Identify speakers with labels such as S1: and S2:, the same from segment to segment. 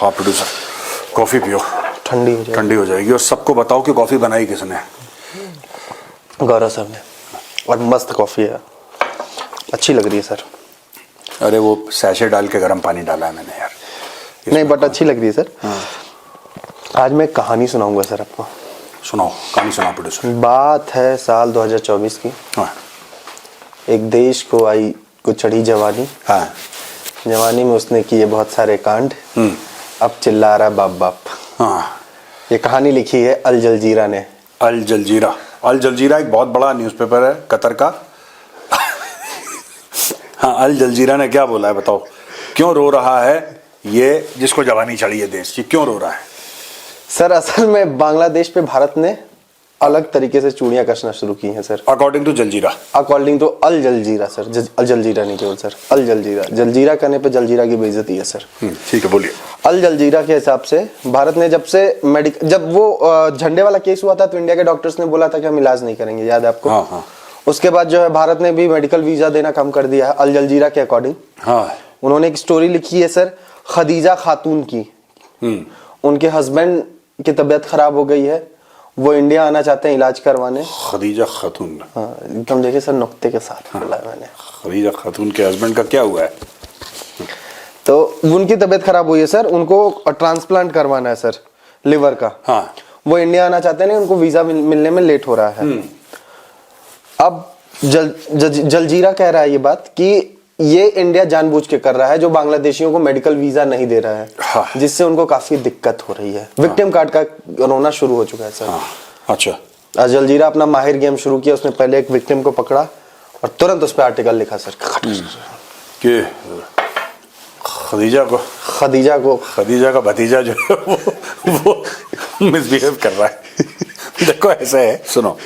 S1: हाँ producer, coffee पियो, ठंडी हो जाएगी। और सबको बताओ कि कॉफी बनाई किसने?
S2: गौरव सर ने। और मस्त कॉफी है, अच्छी लग रही है सर।
S1: अरे वो सैशे डाल के गर्म पानी डाला है मैंने यार।
S2: नहीं बट अच्छी लग रही है सर।
S1: हाँ।
S2: आज मैं कहानी सुनाऊंगा सर आपको।
S1: सुनाओ, कहानी सुनाओ प्रोड्यूसर।
S2: बात है साल 2024 की।
S1: हाँ।
S2: एक देश को चढ़ी जवानी।
S1: हाँ।
S2: जवानी में उसने किए बहुत सारे कांड। अब चिल्ला रहा बाप बाप।
S1: हाँ।
S2: ये कहानी लिखी है अल जलजीरा ने।
S1: अल जलजीरा, अल जलजीरा एक बहुत बड़ा न्यूज़पेपर है कतर का। हाँ, अल जलजीरा ने क्या बोला है बताओ? क्यों रो रहा है ये जिसको जवानी चढ़ी है देश की, क्यों रो रहा है?
S2: सर असल में बांग्लादेश पे भारत ने अलग तरीके से चूड़ियां कसना शुरू की हैं sir.
S1: According to Jazeera.
S2: According to Al Jazeera sir. Al Jazeera नहीं केवल सर, अल जलजीरा। जलजीरा करने पे जलजीरा की बेइज्जती है सर।
S1: ठीक है, बोलिए।
S2: अल जलजीरा के हिसाब से भारत ने जब वो झंडे वाला केस हुआ था तो इंडिया के डॉक्टर्स ने बोला था कि हम इलाज नहीं करेंगे, याद है आपको?
S1: हाँ, हाँ।
S2: उसके बाद जो है भारत ने भी मेडिकल वीजा देना कम कर दिया है अल जलजीरा के अकॉर्डिंग।
S1: हाँ।
S2: उन्होंने एक स्टोरी लिखी है सर खदीजा खातून की। उनके हस्बैंड की तबीयत खराब हो गई है, वो इंडिया आना चाहते हैं इलाज करवाने।
S1: खदीजा खातून।
S2: हाँ एकदम देखिए सर नुक्ते के साथ बोला है मैंने।
S1: खदीजा खातून के हस्बैंड का क्या हुआ है?
S2: तो उनकी तबीयत खराब हुई है सर, उनको ट्रांसप्लांट करवाना है सर लिवर का।
S1: हाँ।
S2: वो इंडिया आना चाहते हैं, उनको वीजा मिलने में लेट हो रहा है। अब जलजीरा कह रहा है ये बात कि ये इंडिया जानबूझ के कर रहा है, जो बांग्लादेशियों को मेडिकल वीजा नहीं दे रहा है।
S1: हाँ।
S2: जिससे उनको काफी दिक्कत हो रही है। विक्टिम कार्ड का रोना शुरू हो चुका है सर।
S1: हाँ। अच्छा।
S2: आज जलजीरा अपना माहिर गेम शुरू किया। उसने पहले एक विक्टिम को पकड़ा और तुरंत उस पर आर्टिकल लिखा सर
S1: कि खदीजा का भतीजा जो है वो मिसबिहेव कर रहा है। देखो ऐसा है, सुनो,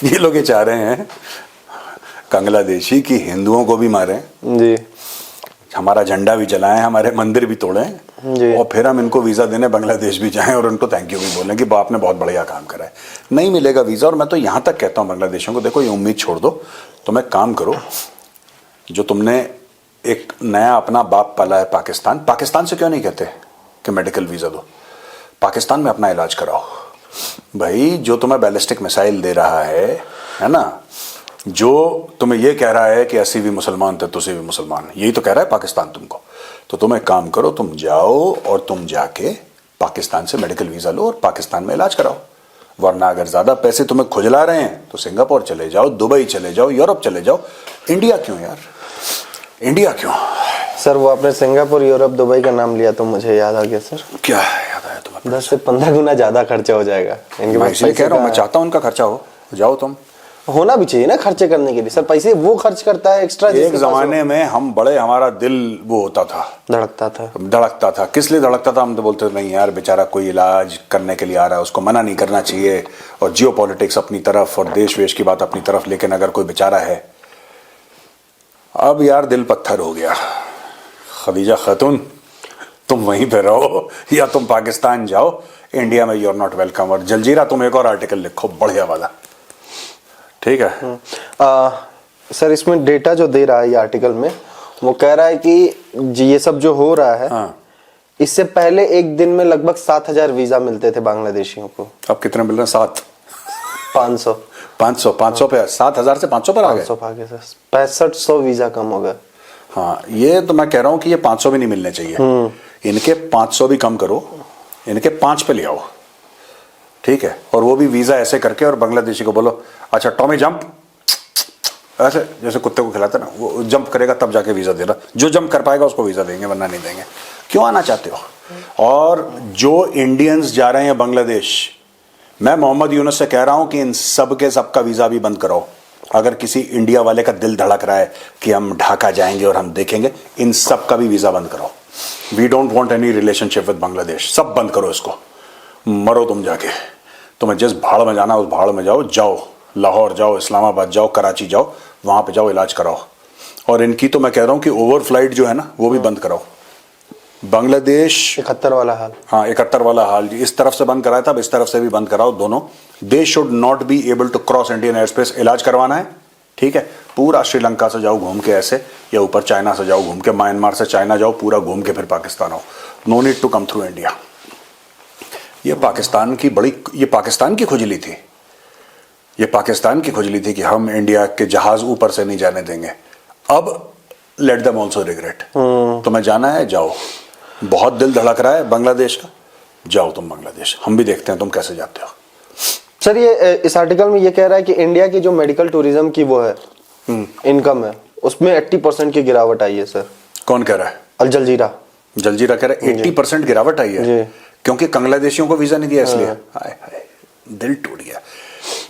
S1: ये लोग ये चाह रहे हैं बांग्लादेशी की हिंदुओं को भी मारें
S2: जी,
S1: हमारा झंडा भी जलाएं, हमारे मंदिर भी तोड़ें और फिर हम इनको वीजा देने बांग्लादेश भी जाएं और उनको थैंक यू भी बोलें कि बाप ने बहुत बढ़िया काम करा है। नहीं मिलेगा वीजा। और मैं तो यहां तक कहता हूं बांग्लादेशियों को, देखो ये उम्मीद छोड़ दो, तुम एक काम करो, जो तुमने एक नया अपना बाप पाला है पाकिस्तान से क्यों नहीं कहते कि मेडिकल वीजा दो? पाकिस्तान में अपना इलाज कराओ भाई। जो तुम्हें बैलिस्टिक मिसाइल दे रहा है ना, जो तुम्हें ये कह रहा है कि 80 भी मुसलमान थे तुझे भी मुसलमान, यही तो कह रहा है पाकिस्तान तुमको। तो तुम एक काम करो, तुम जाओ और तुम जाके पाकिस्तान से मेडिकल वीजा लो और पाकिस्तान में इलाज कराओ। वरना अगर ज्यादा पैसे तुम्हें खुजला रहे हैं तो सिंगापुर चले जाओ, दुबई चले जाओ, यूरोप चले जाओ। इंडिया क्यों यार? इंडिया क्यों?
S2: सर वो आपने सिंगापुर, यूरोप, दुबई का नाम लिया तो मुझे याद आ गया सर।
S1: क्या याद आया तुम्हें?
S2: 10 से 15 गुना ज्यादा खर्चा हो जाएगा इनके पास।
S1: मैं कह रहा हूँ, मैं चाहता हूँ उनका खर्चा हो, जाओ तुम।
S2: होना भी चाहिए ना खर्चे करने के लिए सर। पैसे वो खर्च करता है एक्स्ट्रा।
S1: एक जमाने में हम बड़े, हमारा दिल वो होता था, धड़कता था। किस लिए धड़कता था? हम तो बोलते नहीं यार बेचारा कोई इलाज करने के लिए आ रहा है, उसको मना नहीं करना चाहिए। और जियो पॉलिटिक्स अपनी तरफ और देश वेश की बात अपनी तरफ, लेकिन अगर कोई बेचारा है, अब यार दिल पत्थर हो गया। खदीजा खातून तुम वहीं पे रहो या तुम पाकिस्तान जाओ, इंडिया में यू आर नॉट वेलकम। और जलजीरा तुम एक और आर्टिकल लिखो बढ़िया वाला, ठीक है?
S2: सर इसमें डेटा जो दे रहा है ये आर्टिकल में, वो कह रहा है कि ये सब जो हो रहा है,
S1: हाँ।
S2: इससे पहले एक दिन में लगभग 7,000 वीजा मिलते थे बांग्लादेशियों को।
S1: अब कितने मिल रहे हैं?
S2: 500
S1: पे 7,000 से 500 पर आ गए।
S2: 6500 वीजा कम हो गए।
S1: हाँ, ये तो मैं कह रहा हूँ कि ये 500 भी नहीं मिलने चाहिए। इनके 500 भी कम करो, इनके 5 पे ले आओ, ठीक है? और वो भी वीजा ऐसे करके, और बांग्लादेशी को बोलो अच्छा टॉमी जंप, ऐसे जैसे कुत्ते को खिलाते ना, वो जंप करेगा तब जाके वीजा देना। जो जंप कर पाएगा उसको वीजा देंगे, वरना नहीं देंगे। क्यों आना चाहते हो? और जो इंडियंस जा रहे हैं बांग्लादेश, मैं मोहम्मद यूनुस से कह रहा हूं कि इन सब के सब का वीजा भी बंद कराओ। अगर किसी इंडिया वाले का दिल धड़क रहा है कि हम ढाका जाएंगे और हम देखेंगे, इन सब का भी वीजा बंद कराओ। We don't want any relationship with Bangladesh. सब बंद करो इसको, मरो तुम जाके। तुम्हें जिस भाड़ में जाना उस भाड़ में जाओ, लाहौर जाओ, इस्लामाबाद जाओ, कराची जाओ, वहां पे जाओ, इलाज कराओ। और इनकी तो मैं कह रहा हूं कि ओवर फ्लाइट जो है ना, वो भी बंद कराओ। बांग्लादेश
S2: 71 वाला हाल,
S1: हाँ 71 वाला हाल, इस तरफ से बंद कराया था, अब इस तरफ से भी बंद कराओ दोनों। They should not be able to cross Indian air space. इलाज करवाना है ठीक है, पूरा श्रीलंका से जाओ घूम के ऐसे, या ऊपर चाइना से जाओ घूम के, म्यांमार से चाइना जाओ पूरा घूम के फिर पाकिस्तान आओ, no need to come through India. ये पाकिस्तान की खुजली थी, ये पाकिस्तान की खुजली थी कि हम इंडिया के जहाज ऊपर से नहीं जाने देंगे। अब लेट देम ऑल्सो रिग्रेट। तुम्हें जाना है जाओ, बहुत दिल धड़क रहा है बांग्लादेश का, जाओ तुम बांग्लादेश, हम भी देखते हैं तुम कैसे जाते हो।
S2: सर ये इस आर्टिकल में ये कह रहा है कि इंडिया की जो मेडिकल टूरिज्म की वो है इनकम है, उसमें 80% की गिरावट आई है सर।
S1: कौन कह रहा है?
S2: अल जलजीरा
S1: कह रहा है 80% गिरावट आई है क्योंकि बांग्लादेशियों को वीजा नहीं दिया इसलिए। हाय हाय, दिल टूट गया।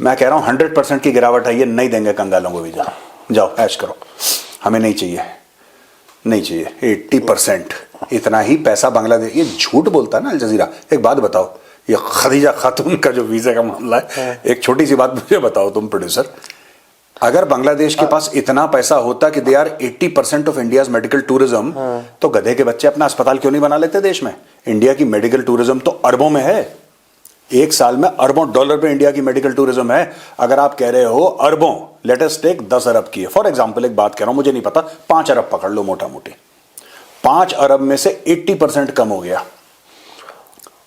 S1: मैं कह रहा हूं 100% की गिरावट आई है, नहीं देंगे कंगालों को वीजा, जाओ ऐश करो, हमें नहीं चाहिए, नहीं चाहिए। 80% इतना ही पैसा बांग्लादेश, ये झूठ बोलता है ना अल जजीरा। एक बात बताओ, ये खदीजा खातून का जो वीजा का मामला है, एक छोटी सी बात मुझे बताओ तुम प्रोड्यूसर, अगर बांग्लादेश के पास इतना पैसा होता कि they are 80% of India's medical tourism, तो गधे के बच्चे अपना अस्पताल क्यों नहीं बना लेते देश में? इंडिया की मेडिकल टूरिज्म तो अरबों में है, एक साल में अरबों डॉलर पे इंडिया की मेडिकल टूरिज्म है। अगर आप कह रहे हो अरबों, लेट अस टेक 10 अरब की है फॉर एग्जांपल, एक बात कह रहा हूं, मुझे नहीं पता, 5 अरब पकड़ लो मोटा मोटी, 5 अरब में से 80% कम हो गया,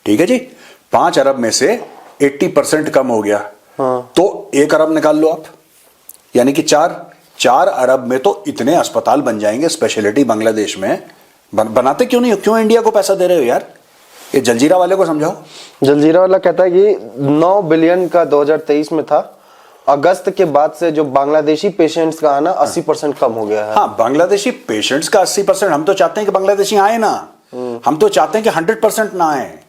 S1: ठीक है जी, 5 अरब में से 80% कम हो गया, तो 1 अरब निकाल लो आप, यानी कि 4 अरब में तो इतने अस्पताल बन जाएंगे स्पेशलिटी बांग्लादेश में। बनाते क्यों नहीं, क्यों इंडिया को पैसा दे रहे हो यार? ये जलजीरा वाले को समझाओ।
S2: जलजीरा वाला कहता है कि 9 बिलियन का 2023 में था, अगस्त के बाद से जो बांग्लादेशी पेशेंट्स का आना 80% कम हो गया है।
S1: हाँ, बांग्लादेशी पेशेंट्स का 80%, हम तो चाहते हैं कि बांग्लादेशी आए ना, हम तो चाहते हैं कि 100% ना आए।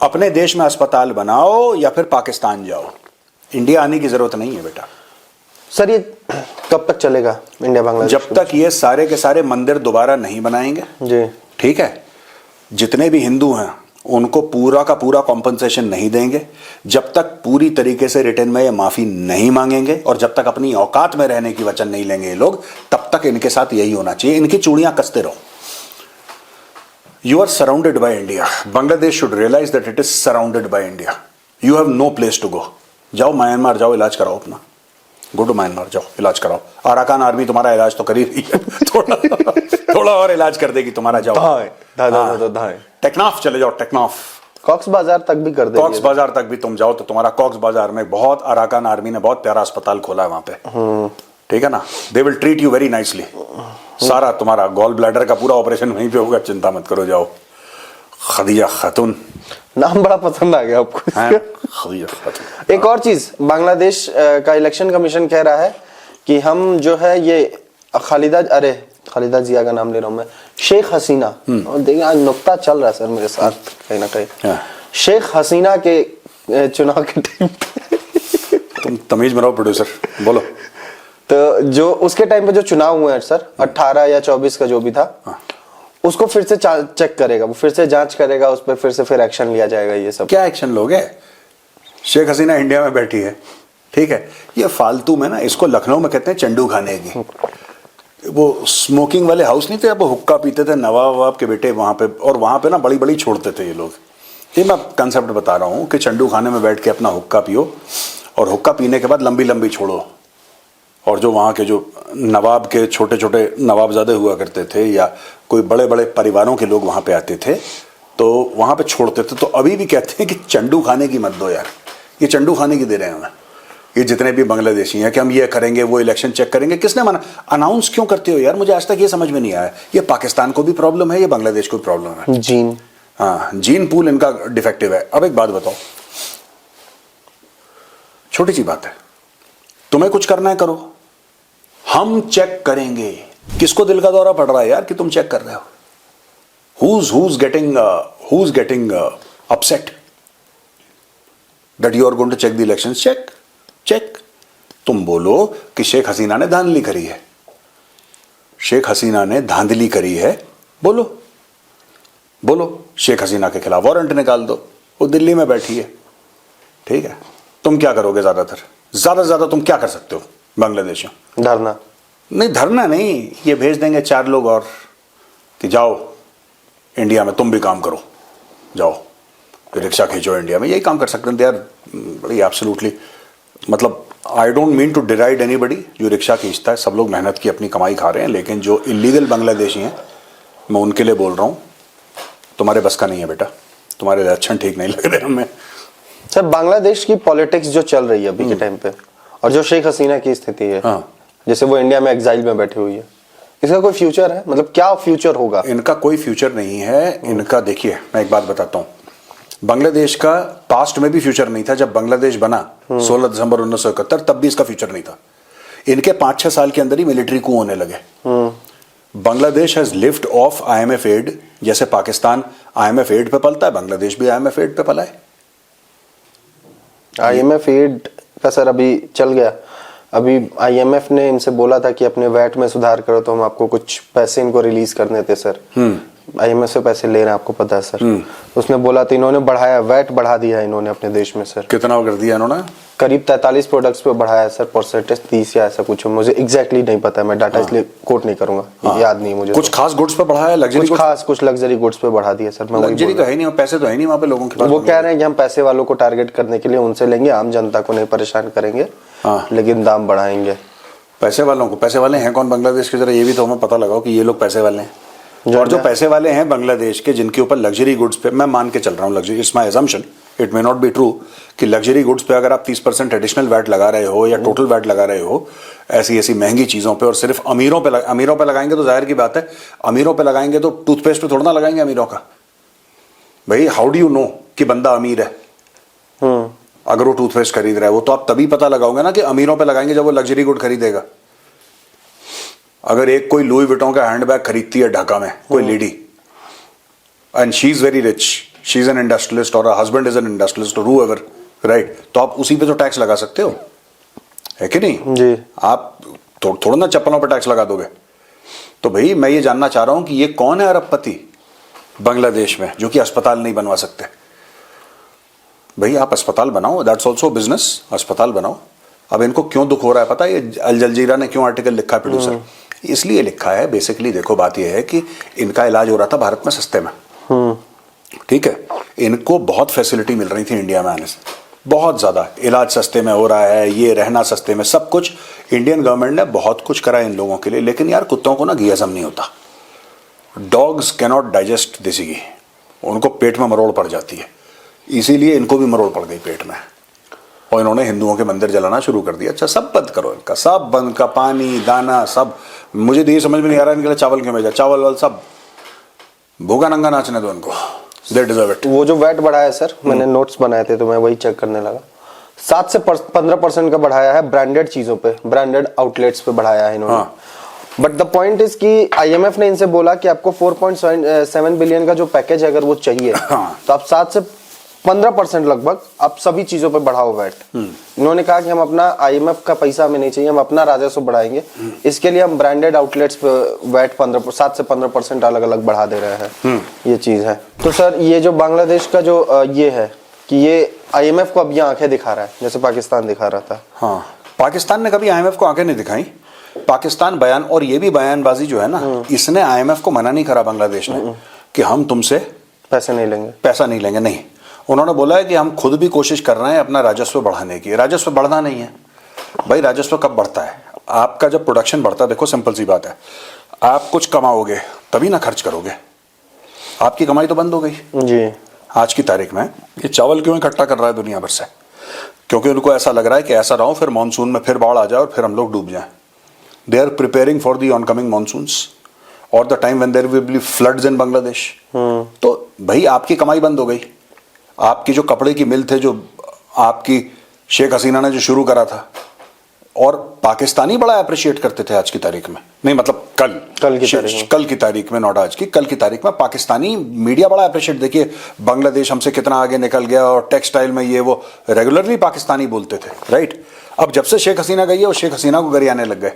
S1: अपने देश में अस्पताल बनाओ या फिर पाकिस्तान जाओ, इंडिया आने की जरूरत नहीं है बेटा।
S2: सर ये कब तक चलेगा इंडिया बांग्लादेश?
S1: जब तक ये सारे के सारे मंदिर दोबारा नहीं बनाएंगे
S2: जी,
S1: ठीक है, जितने भी हिंदू हैं उनको पूरा का पूरा कॉम्पनसेशन नहीं देंगे, जब तक पूरी तरीके से रिटर्न में ये माफी नहीं मांगेंगे, और जब तक अपनी औकात में रहने की वचन नहीं लेंगे ये लोग, तब तक इनके साथ यही होना चाहिए, इनकी चूड़ियां कसते रहो। You are surrounded by India, Bangladesh should realise that it is surrounded by India, you have no place to go. जाओ म्यांमार जाओ, इलाज कराओ अपना, गो टू म्यांमार जाओ, इलाज कराओ। अराकान आर्मी तुम्हारा इलाज तो कर ही रही है, थोड़ा और इलाज कर देगी तुम्हारा, जाओ। टेक्नाफ चले जाओ, टेक्नाफ,
S2: कॉक्स बाजार तक भी कर देगी।
S1: कॉक्स बाजार तक भी तुम जाओ तो तुम्हारा कॉक्स बाजार में बहुत अराकान आर्मी ने बहुत प्यारा अस्पताल खोला है वहां पे, ठीक है ना, they will treat you very nicely. सारा तुम्हारा गॉल ब्लैडर का पूरा ऑपरेशन वहीं पे होगा, चिंता मत करो, जाओ। खदीजा खातून,
S2: नाम बड़ा पसंद आ गया आपको।
S1: खदीजा खातून।
S2: एक और चीज, बांग्लादेश का इलेक्शन कमीशन कह रहा है कि हम जो है ये खालिदा जिया का नाम ले रहा हूं मैं, शेख हसीना, और देखिए आज नुक्ता चल रहा है सर मेरे साथ कहीं ना कहीं, शेख हसीना के चुनाव के टाइम
S1: तुम तमीज में रहो प्रोड्यूसर, बोलो।
S2: तो जो उसके टाइम पे जो चुनाव हुए हैं सर, 18 या 24 का जो भी था, उसको फिर से चेक करेगा, वो फिर से जांच करेगा, उस पर फिर एक्शन लिया जाएगा। ये सब
S1: क्या एक्शन लोगे? शेख हसीना इंडिया में बैठी है, ठीक है, ये फालतू में ना, इसको लखनऊ में कहते हैं चंडू खाने की। वो स्मोकिंग वाले हाउस नहीं थे, अब हुक्का पीते थे नवाब के बेटे वहां पे, और वहां पे ना बड़ी बड़ी छोड़ते थे ये लोग। ये मैं कंसेप्ट बता रहा हूँ कि चंडू खाने में बैठ के अपना हुक्का पियो, और हुक्का पीने के बाद लंबी लंबी छोड़ो, और जो वहाँ के जो नवाब के छोटे छोटे नवाबजादे हुआ करते थे, या कोई बड़े बड़े परिवारों के लोग वहाँ पे आते थे, तो वहाँ पे छोड़ते थे। तो अभी भी कहते हैं कि चंडू खाने की मत दो यार, ये चंडू खाने की दे रहे हैं हमें, ये जितने भी बांग्लादेशी हैं, कि हम ये करेंगे, वो इलेक्शन चेक करेंगे। किसने माना? अनाउंस क्यों करते हो यार? मुझे आज तक ये समझ में नहीं आया। ये पाकिस्तान को भी प्रॉब्लम है, ये बांग्लादेश को भी प्रॉब्लम है।
S2: जीन,
S1: हाँ, जीन पूल इनका डिफेक्टिव है। अब एक बात बताओ, छोटी सी बात है, तुम्हें कुछ करना है करो, हम चेक करेंगे। किसको दिल का दौरा पड़ रहा है यार कि तुम चेक कर रहे हो? who's getting upset that you are going to check the elections? check। तुम बोलो कि शेख हसीना ने धांधली करी है, शेख हसीना ने धांधली करी है, बोलो शेख हसीना के खिलाफ वारंट निकाल दो, वो दिल्ली में बैठी है, ठीक है। तुम क्या करोगे? ज्यादा से ज्यादा तुम क्या कर सकते हो बांग्लादेशियों?
S2: धरना
S1: नहीं, धरना नहीं, ये भेज देंगे 4 लोग और कि जाओ इंडिया में तुम भी काम करो, जाओ रिक्शा खींचो इंडिया में, यही काम कर सकते हैं। दे आर बड़ी एब्सोल्युटली, मतलब I don't mean to deride anybody, जो रिक्शा खींचता है, सब लोग मेहनत की अपनी कमाई खा रहे हैं, लेकिन जो इलीगल बांग्लादेशी हैं मैं उनके लिए बोल रहा हूँ, तुम्हारे बस का नहीं है बेटा, तुम्हारे लक्षण ठीक नहीं लग रहे हमें।
S2: सर बांग्लादेश की पॉलिटिक्स जो चल रही है अभी के टाइम पे, और जो शेख हसीना की स्थिति है,
S1: हाँ।
S2: जैसे वो इंडिया में एग्जाइल में बैठी हुई है, इसका कोई फ्यूचर है? मतलब क्या फ्यूचर होगा?
S1: इनका कोई फ्यूचर नहीं है। इनका देखिए, मैं एक बात बताता हूँ, बांग्लादेश का पास्ट में भी फ्यूचर नहीं था। जब बांग्लादेश बना 16 दिसंबर 1971, तब भी इसका फ्यूचर नहीं था। इनके 5-6 साल के अंदर ही मिलिट्री कू होने लगे। Bangladesh has lived off IMF aid. जैसे पाकिस्तान IMF एड पे पलता है, बांग्लादेश भी IMF एड पे पला है।
S2: IMF एड का सर अभी चल गया। अभी IMF ने इनसे बोला था कि अपने वैट में सुधार करो, तो हम आपको कुछ पैसे इनको रिलीज करने थे सर। IMF से पैसे ले रहे हैं, आपको पता है सर। उसने बोला तो इन्होंने बढ़ाया, वैट बढ़ा दिया इन्होंने अपने देश में सर।
S1: कितना कर दिया इन्होंने?
S2: करीब 43 प्रोडक्ट्स पे बढ़ाया सर, परसेंटेज 30 या ऐसा कुछ। मुझे एग्जैक्टली नहीं पता है, मैं डाटा इसलिए कोट नहीं करूंगा, याद नहीं मुझे।
S1: कुछ खास गुड्स पे बढ़ाया, लग्जरी
S2: कुछ लग्जरी गुड्स पे बढ़ा दिया सर।
S1: लग्जरी तो है नहीं, पैसे तो है नहीं वहाँ पे लोगों के पास।
S2: वो कह रहे हैं कि हम पैसे वालों को टारगेट करने के लिए उनसे लेंगे, आम जनता को नहीं परेशान करेंगे, लेकिन दाम बढ़ाएंगे।
S1: पैसे वालों को? पैसे वाले हैं कौन बांग्लादेश के? जरा ये भी तो हमें पता लगाओ कि ये लोग पैसे वाले हैं। और जो पैसे वाले हैं बांग्लादेश के, जिनके ऊपर लग्जरी गुड्स पे, मैं मान के चल रहा हूँ, luxury, it's my assumption, it may not be true, कि लग्जरी गुड्स पे अगर आप 30% एडिशनल वैट लगा रहे हो या टोटल वैट लगा रहे हो ऐसी महंगी चीजों पे, और सिर्फ अमीरों पे लगाएंगे तो जाहिर की बात है, अमीरों पे लगाएंगे तो टूथपेस्ट पे थोड़ा ना लगाएंगे अमीरों का। भाई हाउ डू यू नो कि बंदा अमीर है? अगर वो टूथपेस्ट खरीद रहा है, वो तो आप तभी पता लगाओगे ना कि अमीरों पे लगाएंगे जब वो लग्जरी गुड खरीदेगा। अगर एक कोई लुई विटों का हैंडबैग खरीदती है ढाका में कोई lady, and she is very rich, she is an industrialist और हस्बैंड इज एन इंडस्ट्रियलिस्ट और हूएवर, राइट, तो आप उसी पे तो टैक्स लगा सकते हो, है कि नहीं
S2: जी? आप
S1: थोड़ा ना चप्पलों पे टैक्स लगा दोगे। तो भाई मैं ये जानना चाह रहा हूं कि ये कौन है अरबपति बांग्लादेश में जो कि अस्पताल नहीं बनवा सकते? भाई आप अस्पताल बनाओ, दैट्स ऑल्सो बिजनेस, अस्पताल बनाओ। अब इनको क्यों दुख हो रहा है पता है? ये अल जजीरा ने क्यों आर्टिकल लिखा है प्रोड्यूसर? इसलिए लिखा है बेसिकली, देखो बात यह है कि इनका इलाज हो रहा था भारत में सस्ते में, ठीक है, इनको बहुत फैसिलिटी मिल रही थी इंडिया में आने से, बहुत ज्यादा इलाज सस्ते में हो रहा है, ये रहना सस्ते में, सब कुछ इंडियन गवर्नमेंट ने बहुत कुछ करा इन लोगों के लिए। लेकिन यार कुत्तों को ना घी हजम नहीं होता, डॉग्स कैनॉट डाइजेस्ट देसी घी, उनको पेट में मरोड़ पड़ जाती है, इसीलिए इनको भी मरोड़ पड़ गई पेट में, और इन्होंने हिंदुओं के मंदिर जलाना शुरू कर दिया। अच्छा सब बंद करो, इनका सब बंद, का पानी दाना सब। मुझे तो ये समझ में नहीं आ रहा इनके लिए चावल क्यों भेजा, चावल वाल सब भूखा नंगा नाचने दो इनको, दे डिजर्व इट।
S2: वो जो वैट बढ़ाया सर, मैंने नोट्स बनाए थे तो मैं वही चेक करने लगा, 7 से 15% का बढ़ाया है ब्रांडेड चीजों पे, ब्रांडेड आउटलेट्स पे बढ़ाया है इन्होंने। बट द पॉइंट इज कि IMF ने इनसे बोला कि आपको 4.7 बिलियन का जो पैकेज है अगर वो चाहिए, तो आप 7 से 15% लगभग आप सभी चीजों पे बढ़ाओ वैट। इन्होंने कहा कि हम अपना IMF का पैसा हमें नहीं चाहिए, हम अपना राजस्व बढ़ाएंगे, इसके लिए हम ब्रांडेड आउटलेट्स पे वैट 7 से 15% अलग अलग बढ़ा दे रहे हैं। ये चीज है। तो सर ये जो बांग्लादेश का जो ये है कि ये IMF को अब ये आंखें दिखा रहा है जैसे पाकिस्तान दिखा रहा था।
S1: हाँ, पाकिस्तान ने कभी IMF को आंखें नहीं दिखाई। पाकिस्तान बयान, और ये भी बयानबाजी जो है ना, इसने IMF को मना नहीं करा बांग्लादेश ने कि हम तुमसे पैसा नहीं लेंगे, नहीं। उन्होंने बोला है कि हम खुद भी कोशिश कर रहे हैं अपना राजस्व बढ़ाने की। राजस्व बढ़ना नहीं है भाई, राजस्व कब बढ़ता है? आपका जब प्रोडक्शन बढ़ता है, देखो सिंपल सी बात है, आप कुछ कमाओगे तभी ना खर्च करोगे, आपकी कमाई तो बंद हो गई
S2: जी।
S1: आज की तारीख में ये चावल क्यों इकट्ठा कर रहा है दुनिया भर से? क्योंकि उनको ऐसा लग रहा है कि ऐसा रहा हो फिर मानसून में फिर बाढ़ आ जाए और फिर हम लोग डूब जाएं। They are preparing for the oncoming monsoons और the time when there will be floods in Bangladesh. तो भाई आपकी कमाई बंद हो गई, आपकी जो कपड़े की मिल थे, जो आपकी शेख हसीना ने जो शुरू करा था, और पाकिस्तानी बड़ा अप्रिशिएट करते थे आज की तारीख में, नहीं मतलब कल की तारीख में, नॉट आज की, कल की तारीख में पाकिस्तानी मीडिया बड़ा अप्रिशिएट। देखिए बांग्लादेश हमसे कितना आगे निकल गया, और टेक्सटाइल में ये वो रेगुलरली पाकिस्तानी बोलते थे, राइट। अब जब से शेख हसीना गई है, वो शेख हसीना को गरियाने लग गए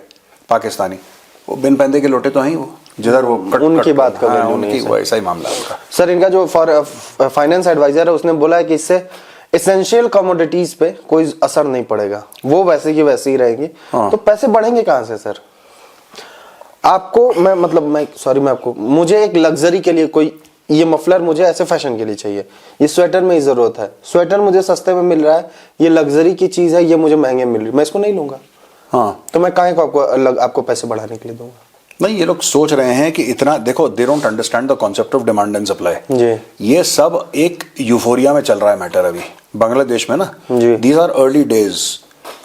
S1: पाकिस्तानी। वो बिन पैंदे के लोटे तो हैं वो, जिधर वो
S2: उनकी बात कर रहे हैं,
S1: उनकी वो ऐसा ही मामला होगा।
S2: सर इनका जो फाइनेंस एडवाइजर है उसने बोला है कि इससे एसेंशियल कमोडिटीज पे कोई असर नहीं पड़ेगा, वो वैसे की वैसे ही रहेंगी। तो पैसे बढ़ेंगे कहां से सर? आपको मैं आपको मुझे एक लग्जरी के लिए कोई ये मफलर मुझे ऐसे फैशन के लिए चाहिए, ये स्वेटर में ही जरूरत है, स्वेटर मुझे सस्ते में मिल रहा है, ये लग्जरी की चीज है, ये मुझे महंगे मिल रही है, मैं इसको नहीं लूंगा।
S1: हाँ,
S2: तो मैं काहे को आपको पैसे बढ़ाने के लिए दूंगा?
S1: नहीं, ये लोग सोच रहे हैं कि इतना, देखो, they don't understand the concept of demand and supply.
S2: जी।
S1: ये सब एक यूफोरिया में चल रहा है मैटर अभी बांग्लादेश में ना।
S2: जी।
S1: These are early days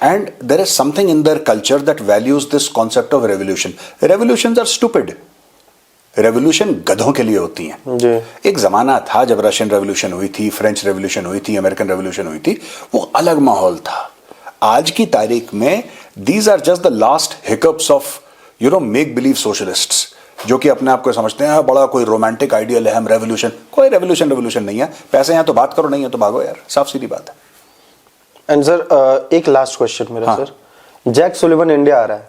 S1: and there is something in their culture that values this concept of revolution. Revolutions are stupid. Revolution गधों के लिए होती हैं।
S2: जी।
S1: एक जमाना था जब रशियन रेवोल्यूशन हुई थी, फ्रेंच रेवोल्यूशन हुई थी, अमेरिकन रेवोल्यूशन हुई थी, वो अलग माहौल था। आज की तारीख में these are just the last hiccups of make believe socialists, जो कि अपने आप को समझते हैं बड़ा कोई रोमांटिक आइडियल है, हम रेवोल्यूशन। कोई रेवोल्यूशन नहीं है। पैसे हैं तो बात करो, नहीं है तो भागो यार, साफ सीधी बात है।
S2: एंड सर एक लास्ट क्वेश्चन मेरा।
S1: हाँ।
S2: सर, जैक सुलिवन इंडिया आ रहा है,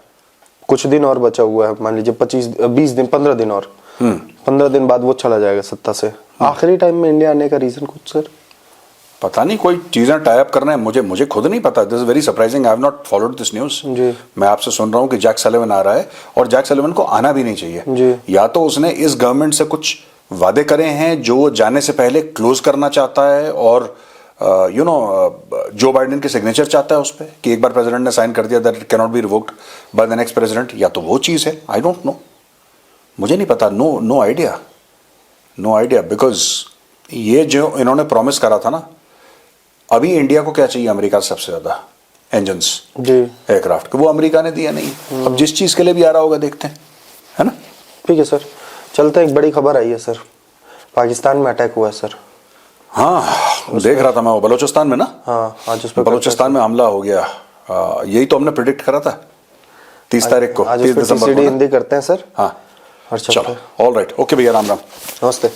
S2: कुछ दिन और बचा हुआ है, मान लीजिए 20 दिन 15 दिन और 15 दिन बाद वो चला जाएगा सत्ता से। आखिरी टाइम में इंडिया आने का रीजन कुछ सर?
S1: पता नहीं, कोई चीजें टाई अप करना है, मुझे खुद नहीं पता। This is very surprising, I have not followed this news. मैं आपसे सुन रहा हूँ कि जैक सलिवन आ रहा है, और जैक सलिवन को आना भी नहीं चाहिए। या तो उसने इस गवर्नमेंट से कुछ वादे करे हैं जो वो जाने से पहले क्लोज करना चाहता है, और जो बाइडेन के सिग्नेचर चाहता है उस पर कि एक बार प्रेसिडेंट ने साइन कर दिया that it can not be revoked by the next president. या तो वो चीज है, आई डोंट नो, मुझे नहीं पता। नो आइडिया बिकॉज ये जो इन्होंने प्रॉमिस करा था ना, अभी इंडिया को क्या चाहिए अमेरिका से सबसे ज्यादा? इंजन्स,
S2: जी,
S1: एयरक्राफ्ट, वो अमेरिका ने दिया नहीं। अब जिस चीज के लिए भी आ रहा होगा देखते हैं, है ना।
S2: ठीक है सर, चलते हैं। एक बड़ी खबर आई है सर, पाकिस्तान में अटैक हुआ है सर।
S1: हाँ, देख रहा था मैं, वो बलोचिस्तान में ना।
S2: हाँ, आज उस पर
S1: बलोचिस्तान में हमला हो गया। यही तो हमने प्रिडिक्ट करा था 30 तारीख को,
S2: आज
S1: 30
S2: उस पर
S1: दिसंबर
S2: TCD
S1: को।
S2: हिंदी करते हैं सर।
S1: हाँ,
S2: और
S1: चलो, ऑल राइट, ओके भैया, राम राम।
S2: नमस्ते।